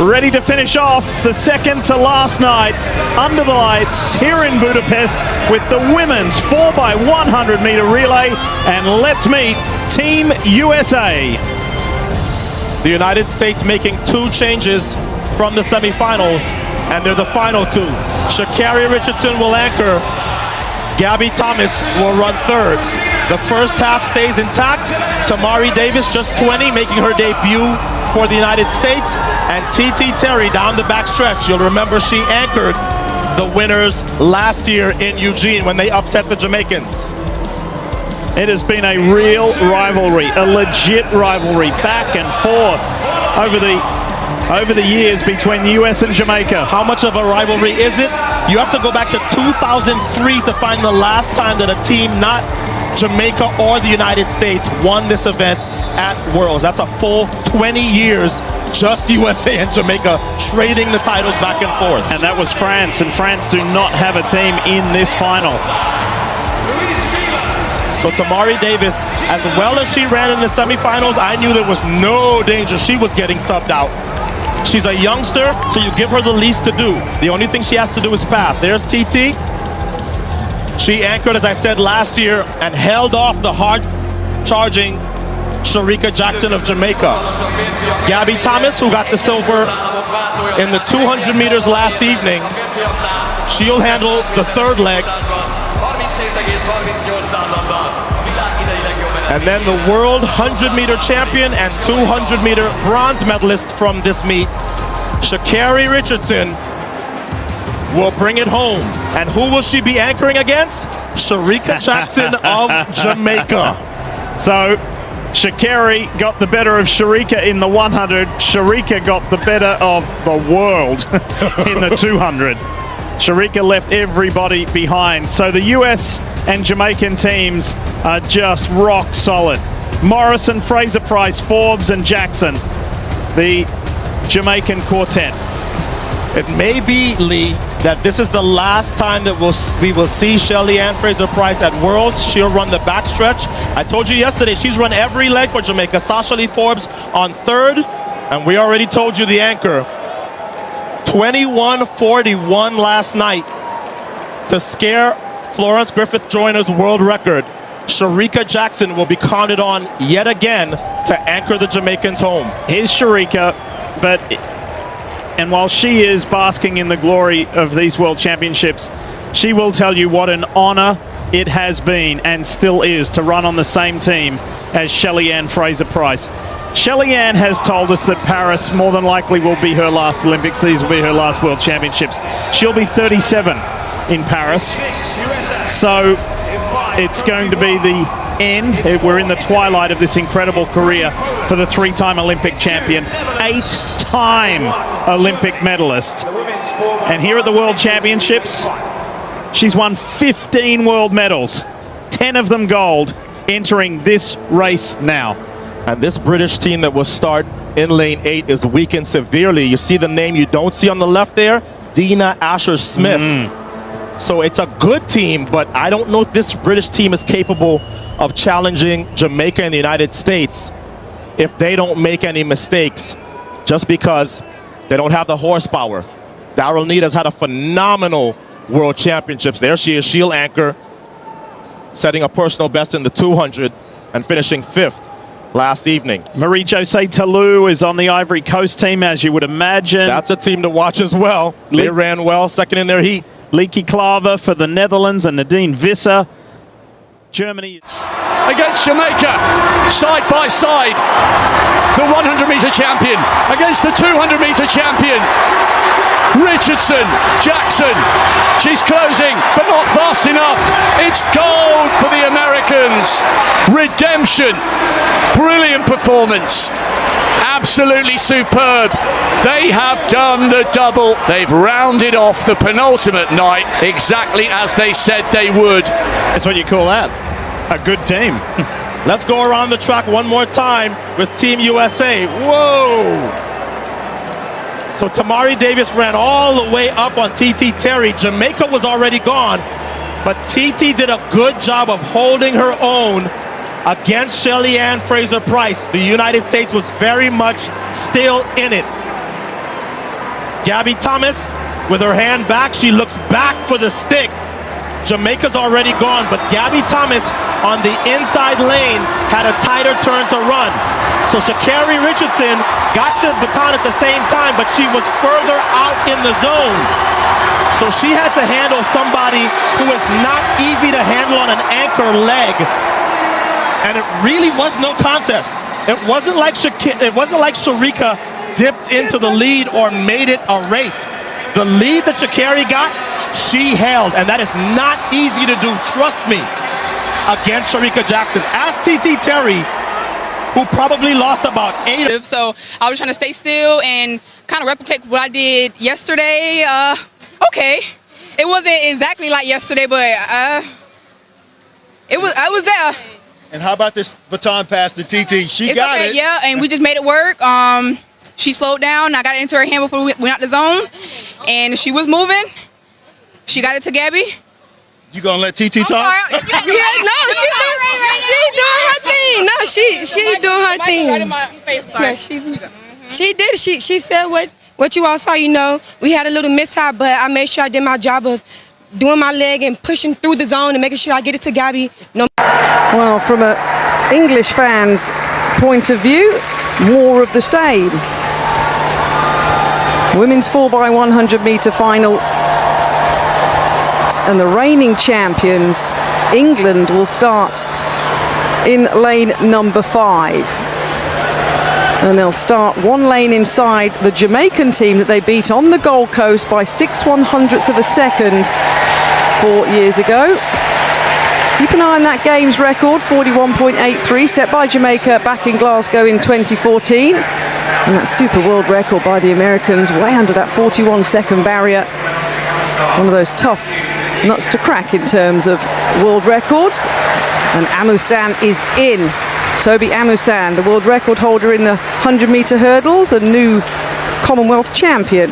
ready to finish off the second to last night under the lights here in Budapest with the women's 4x100 meter relay. And let's meet Team USA. The United States making two changes from the semifinals, and they're the final two. Sha'Carri Richardson will anchor. Gabby Thomas will run third. The first half stays intact. Tamari Davis, just 20, making her debut for the United States. And TT Terry down the back stretch. You'll remember she anchored the winners last year in Eugene when they upset the Jamaicans. It has been a real rivalry, a legit rivalry, back and forth over the years between the US and Jamaica. How much of a rivalry is it? You have to go back to 2003 to find the last time that a team not Jamaica or the United States won this event at Worlds. That's a full 20 years, just USA and Jamaica trading the titles back and forth. And that was France, and France do not have a team in this final. So Tamari Davis, as well as she ran in the semifinals, I knew there was no danger she was getting subbed out. She's a youngster, so you give her the least to do. The only thing she has to do is pass. There's TT. She anchored, as I said, last year and held off the hard-charging Sharika Jackson of Jamaica. Gabby Thomas, who got the silver in the 200 meters last evening, she'll handle the third leg. And then the world 100-meter champion and 200-meter bronze medalist from this meet, Sha'Carri Richardson, will bring it home. And who will she be anchoring against? Sharika Jackson of Jamaica. So Sha'Carri got the better of Sharika in the 100. Sharika got the better of the world in the 200. Sharika left everybody behind. So the US and Jamaican teams are just rock solid. Morrison, Fraser-Price, Forbes, and Jackson, the Jamaican quartet. It may be, Lee, that this is the last time that we will see Shelly-Ann Fraser-Price at Worlds. She'll run the backstretch. I told you yesterday, she's run every leg for Jamaica. Sasha Lee Forbes on third, and we already told you the anchor. 21:41 last night to scare Florence Griffith Joyner's world record. Sharika Jackson will be counted on yet again to anchor the Jamaicans home. Here's Sharika, and while she is basking in the glory of these world championships, she will tell you what an honor it has been and still is to run on the same team as Shelly-Ann Fraser-Price. Shelly-Ann has told us that Paris more than likely will be her last Olympics. These will be her last World Championships. She'll be 37 in Paris. So it's going to be the end. We're in the twilight of this incredible career for the three-time Olympic champion, 8-time Olympic medalist. And here at the World Championships, she's won 15 world medals, 10 of them gold, entering this race now. And this British team that will start in lane 8 is weakened severely. You see the name you don't see on the left there? Dina Asher-Smith. So it's a good team, but I don't know if this British team is capable of challenging Jamaica and the United States if they don't make any mistakes, just because they don't have the horsepower. Daryl Neat has had a phenomenal World Championships. There she is, she'll anchor, setting a personal best in the 200 and finishing 5th. Last evening. Marie-José Talou is on the Ivory Coast team, as you would imagine. That's a team to watch as well. They ran well, second in their heat. Leaky Klaver for the Netherlands and Nadine Visser. Germany against Jamaica, side by side. The 100-meter champion against the 200-meter champion. Richardson, Jackson, she's closing, but not fast enough. It's gold for the Americans. Redemption, brilliant performance, absolutely superb. They have done the double. They've rounded off the penultimate night exactly as they said they would. That's what you call that, a good team. Let's go around the track one more time with Team USA. Whoa! So Tamari Davis ran all the way up on TT Terry. Jamaica was already gone, but TT did a good job of holding her own against Shelly-Ann Fraser-Price. The United States was very much still in it. Gabby Thomas, with her hand back, she looks back for the stick. Jamaica's already gone, but Gabby Thomas on the inside lane had a tighter turn to run. So Sha'Carri Richardson got the baton at the same time, but she was further out in the zone. So she had to handle somebody who is not easy to handle on an anchor leg. And it really was no contest. It wasn't like Sharika dipped into the lead or made it a race. The lead that Sha'Carri got, she held, and that is not easy to do, trust me, against Sharika Jackson. Ask TT Terry, who probably lost about 8. So I was trying to stay still and kind of replicate what I did yesterday. Okay, it wasn't exactly like yesterday, but I was there. And how about this baton pass to TT? She got it. Yeah, and we just made it work. She slowed down. I got it into her hand before we went out the zone, and she was moving. She got it to Gabby. You gonna let TT talk? Yeah, no, she doing her thing. No, she doing her thing. Yeah, she did. She said what you all saw. You know, we had a little mishap, but I made sure I did my job of doing my leg and pushing through the zone and making sure I get it to Gabby. No. Well, from an English fan's point of view, more of the same. Women's 4x100 metre final. And the reigning champions, England, will start in lane number 5. And they'll start one lane inside the Jamaican team that they beat on the Gold Coast by 6/100ths of a second 4 years ago. Keep an eye on that games record, 41.83, set by Jamaica back in Glasgow in 2014. And that super world record by the Americans, way under that 41-second barrier. One of those tough nuts to crack in terms of world records. And Amusan is in. Toby Amusan, the world record holder in the 100-metre hurdles, a new Commonwealth champion,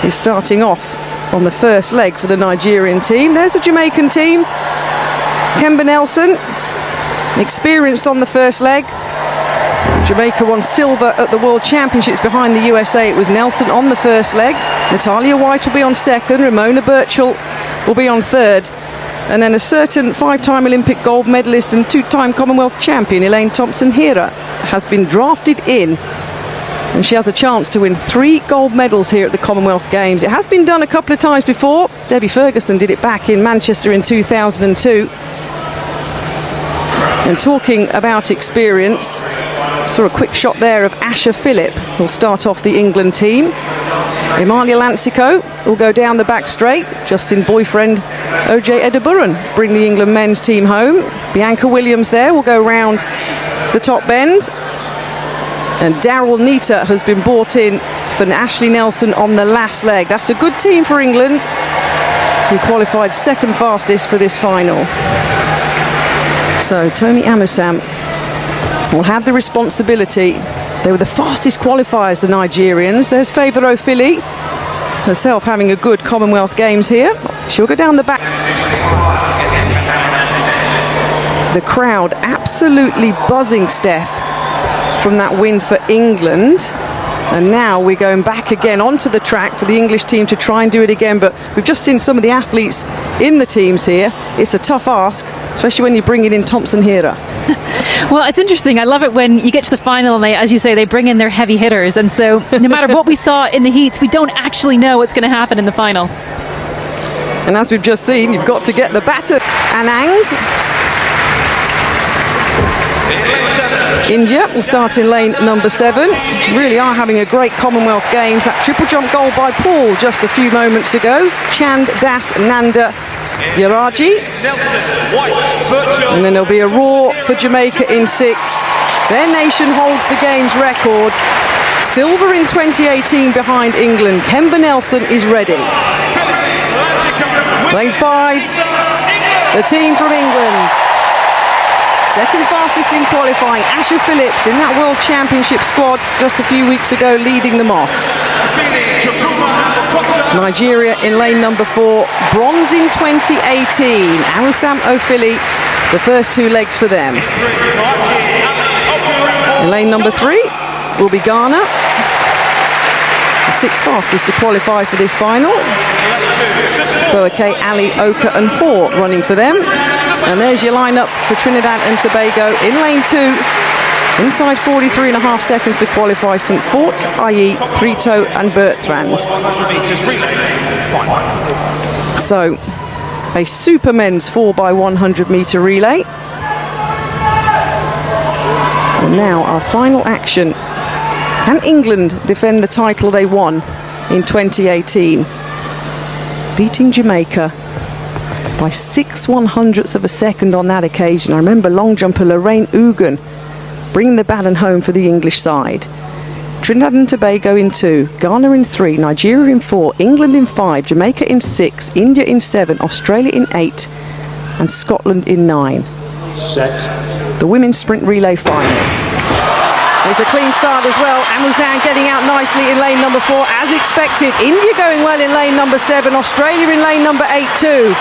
is starting off on the first leg for the Nigerian team. There's a Jamaican team. Kemba Nelson, experienced on the first leg. Jamaica won silver at the World Championships behind the USA. It was Nelson on the first leg. Natalia White will be on second. Ramona Birchall will be on third. And then a certain 5-time Olympic gold medalist and 2-time Commonwealth champion, Elaine Thompson-Hera, has been drafted in. And she has a chance to win 3 gold medals here at the Commonwealth Games. It has been done a couple of times before. Debbie Ferguson did it back in Manchester in 2002. And talking about experience, saw a quick shot there of Asher Phillip, who'll start off the England team. Emalia Lancico will go down the back straight. Justin boyfriend OJ Edeburan bring the England men's team home. Bianca Williams there will go round the top bend. And Daryl Nita has been brought in for Ashley Nelson on the last leg. That's a good team for England, who qualified second fastest for this final. So Tomi Amusam will have the responsibility. They were the fastest qualifiers, the Nigerians. There's Favour Ofili, herself having a good Commonwealth Games here. She'll go down the back. The crowd absolutely buzzing, Steph, from that win for England. And now we're going back again onto the track for the English team to try and do it again. But we've just seen some of the athletes in the teams here. It's a tough ask, especially when you're bringing in Thompson-Hera. Well, it's interesting. I love it when you get to the final and they, as you say, they bring in their heavy hitters. And so no matter what we saw in the heats, we don't actually know what's going to happen in the final. And as we've just seen, you've got to get the batter. Anang. India will start in lane number 7. Really are having a great Commonwealth Games. That triple jump goal by Paul just a few moments ago. Chand Das Nanda Yaraji. And then there'll be a roar for Jamaica in 6. Their nation holds the Games record. Silver in 2018 behind England. Kemba Nelson is ready. Lane 5, the team from England. Second fastest in qualifying, Asher Phillips in that World Championship squad just a few weeks ago, leading them off. Nigeria in lane number 4, bronze in 2018. Amusam Ofili, the first 2 legs for them. In lane number 3 will be Ghana. The 6 fastest to qualify for this final. Boakay, Ali, Oka and Hoare running for them. And there's your lineup for Trinidad and Tobago in lane 2. Inside 43.5 seconds to qualify, St. Fort, IE, Prito and Bertrand. So, a super men's 4x100 metre relay. And now our final action. Can England defend the title they won in 2018? Beating Jamaica by 6/100ths of a second on that occasion. I remember long jumper Lorraine Ugan bringing the baton home for the English side. Trinidad and Tobago in 2, Ghana in 3, Nigeria in 4, England in 5, Jamaica in 6, India in 7, Australia in 8 and Scotland in 9. The women's sprint relay final. There's a clean start as well. Amuzan getting out nicely in lane number 4 as expected. India going well in lane number 7, Australia in lane number 8 too.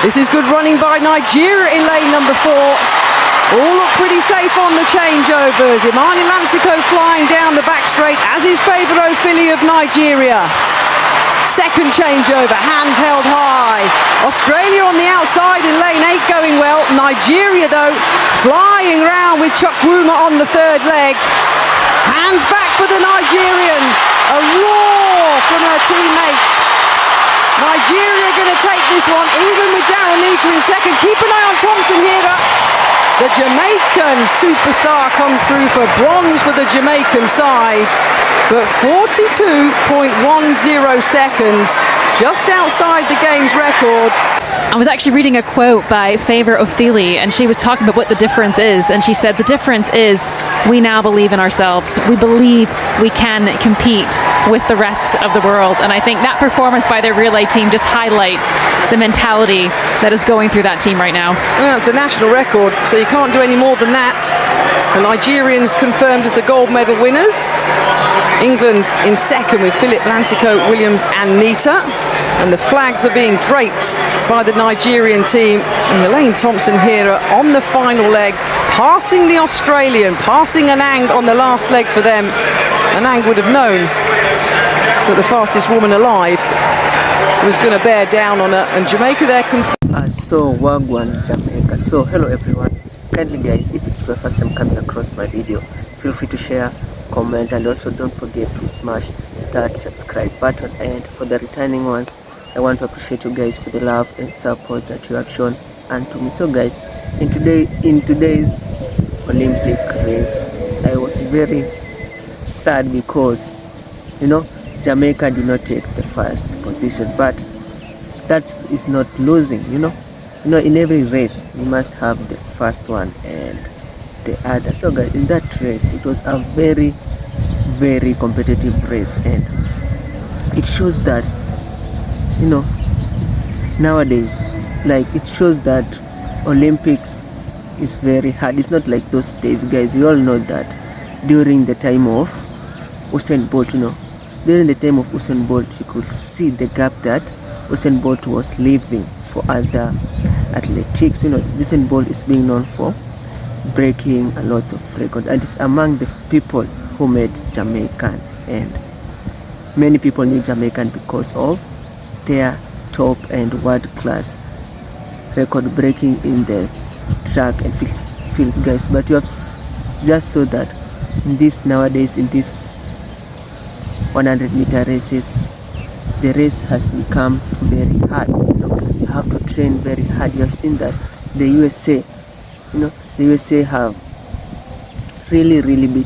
This is good running by Nigeria in lane number 4. All look pretty safe on the changeovers. Imani Lansiko flying down the back straight, as is Favour Ofili of Nigeria. Second changeover, hands held high. Australia on the outside in lane 8 going well. Nigeria though, flying round with Chukwuma on the third leg. Hands back for the Nigerians. A roar from her teammate. Nigeria going to take this one. England with Darren Neater in second. Keep an eye on Thompson here. The Jamaican superstar comes through for bronze for the Jamaican side, but 42.10 seconds, just outside the game's record. I was actually reading a quote by Favour Ofili, and she was talking about what the difference is, and she said the difference is we now believe in ourselves. We believe we can compete with the rest of the world, and I think that performance by their relay team just highlights the mentality that is going through that team right now. Well, it's a national record, so you can't do any more than that. The Nigerians confirmed as the gold medal winners. England in second with Philip Lansiko, Williams and Neater. And the flags are being draped by the Nigerian team. And Elaine Thompson here on the final leg, passing the Australian, passing Anang on the last leg for them. Anang would have known that the fastest woman alive was going to bear down on her. And Jamaica there So Wagwan Jamaica. So hello everyone. Kindly guys, if it's your first time coming across my video, feel free to share, comment, and also don't forget to smash that subscribe button. And for the returning ones, I want to appreciate you guys for the love and support that you have shown unto me. So guys, in today's Olympic race, I was very sad because Jamaica did not take the first position, but that is not losing. In every race we must have the first one and the other. So guys, in that race it was a very, very competitive race, and it shows that nowadays, like, it shows that Olympics is very hard. It's not like those days, guys. We all know that during the time of Usain Bolt, during the time of Usain Bolt, you could see the gap that Usain Bolt was leaving for other athletics. Usain Bolt is being known for breaking a lot of records, and is among the people who made Jamaican, and many people knew Jamaican because of their top and world class record breaking in the track and fields, guys. But you have just saw that in this nowadays, in this 100-meter races, the race has become very hard. You have to train very hard. You have seen that the U.S.A. The U.S.A. have really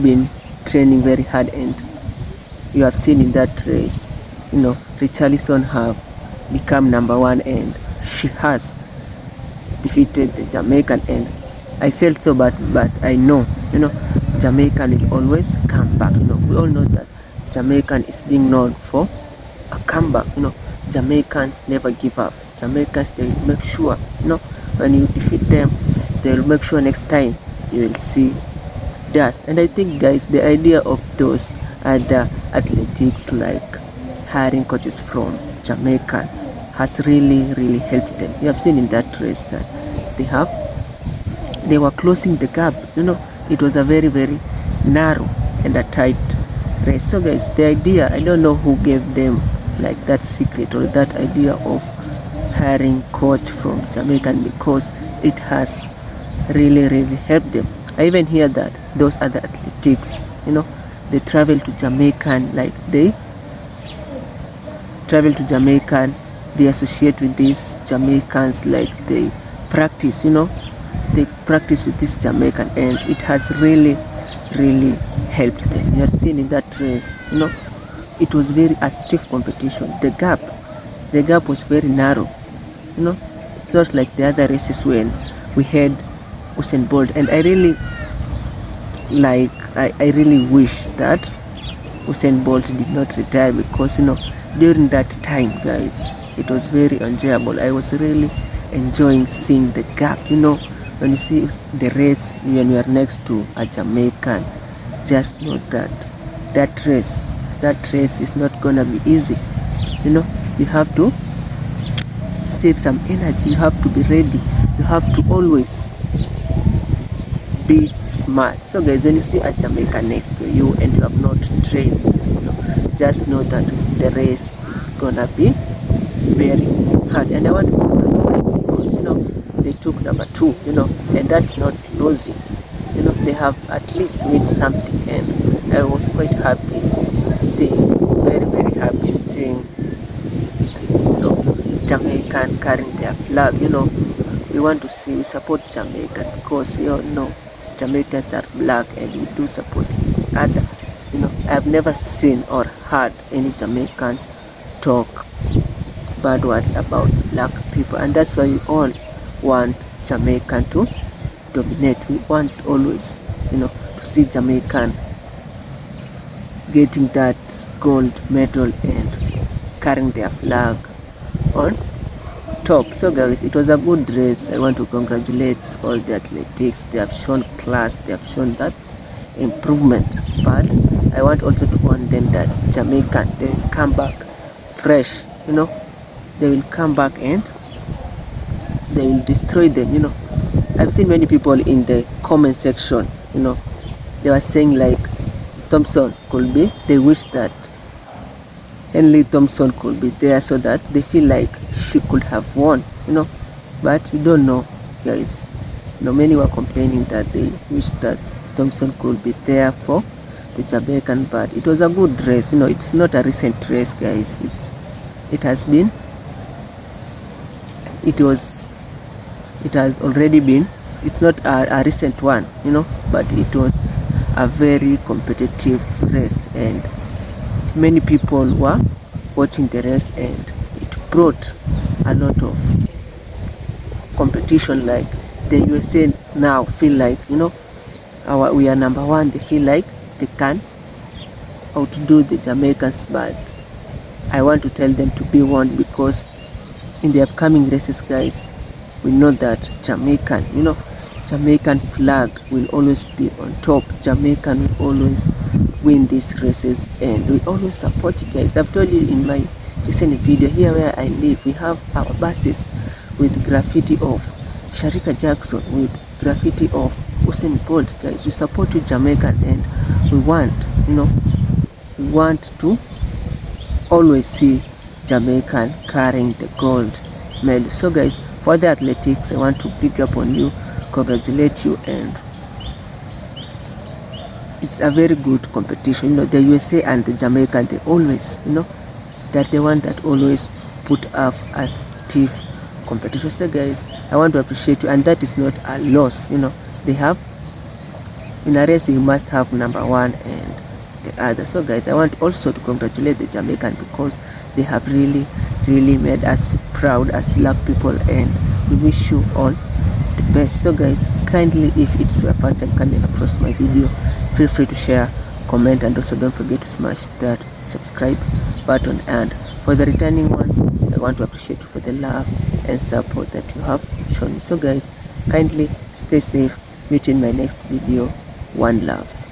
been training very hard, and you have seen in that race, Richardson have become number 1, and she has defeated the Jamaican, and I felt so bad, but I know, Jamaican will always come back. We all know that Jamaican is being known for a comeback. Jamaicans never give up. Jamaicans, they make sure, when you defeat them, they'll make sure next time you will see dust. And I think, guys, the idea of those other athletics, like hiring coaches from Jamaica, has really helped them. You have seen in that race that they were closing the gap. It was a very narrow and a tight race. So guys, the idea, I don't know who gave them like that secret or that idea of hiring coach from Jamaican, because it has really helped them. I even hear that those other athletics, they travel to Jamaican, like they travel to Jamaican, they associate with these Jamaicans, like they practice, they practice with this Jamaican, and it has really helped them. You have seen in that race, it was a stiff competition. The gap was very narrow, it's not like the other races when we had U.S.A. Bolt. And I really I really wish that U.S.A. Bolt did not retire, because during that time, guys, it was very enjoyable. I was really enjoying seeing the gap. When you see the race, when you are next to a Jamaican, just know that that race is not gonna be easy. You have to save some energy, you have to be ready, you have to always be smart. So guys, when you see a Jamaican next to you and you have not trained, just know that the race is gonna be very hard. And I want to congratulate them, because they took number 2, and that's not losing. They have at least win something, and I was quite happy seeing, very happy seeing Jamaican carrying their flag. We support Jamaican, because we all know Jamaicans are black and we do support each other. I've never seen or heard any Jamaicans talk bad words about black people, and that's why we all want Jamaican to dominate. We want always, to see Jamaican getting that gold medal and carrying their flag on top. So guys, it was a good race. I want to congratulate all the athletics. They have shown class, they have shown that improvement, but I want also to warn them that Jamaican, they will come back fresh. They will come back and they will destroy them. I've seen many people in the comment section, they were saying like Thompson could be, they wish that Henley Thompson could be there so that they feel like she could have won, but you don't know, guys. Many were complaining that they wish that Thompson could be there for the Jamaican, but it was a good race. It's not a recent race, guys. It has already been, it's not a recent one, but it was a very competitive race, and many people were watching the race, and it brought a lot of competition. Like the U.S.A. now feel like, we are number 1. They feel like they can outdo the Jamaicans, but I want to tell them to be warned, because in the upcoming races, guys, we know that Jamaican flag will always be on top. Jamaican will always win these races, and we always support you guys. I've told you in my recent video, here where I live, we have our buses with graffiti of Sharika Jackson, with graffiti of U.S.A. Bolt. Guys, we support you, Jamaican, and we want to always see Jamaican carrying the gold medal. So guys, for the athletics, I want to pick up on you, congratulate you, and it's a very good competition. The U.S.A. and the Jamaican, they always, they're the one that always put up a stiff competition. So guys, I want to appreciate you, and that is not a loss. They have, in a race, we must have number 1 and the other. So guys, I want also to congratulate the Jamaican, because they have really made us proud as black people, and we wish you all the best. So guys, kindly, if it's your first time coming across my video, feel free to share, comment, and also don't forget to smash that subscribe button. And for the returning ones, I want to appreciate you for the love and support that you have shown me. So guys, kindly stay safe. Meet you in my next video. One love.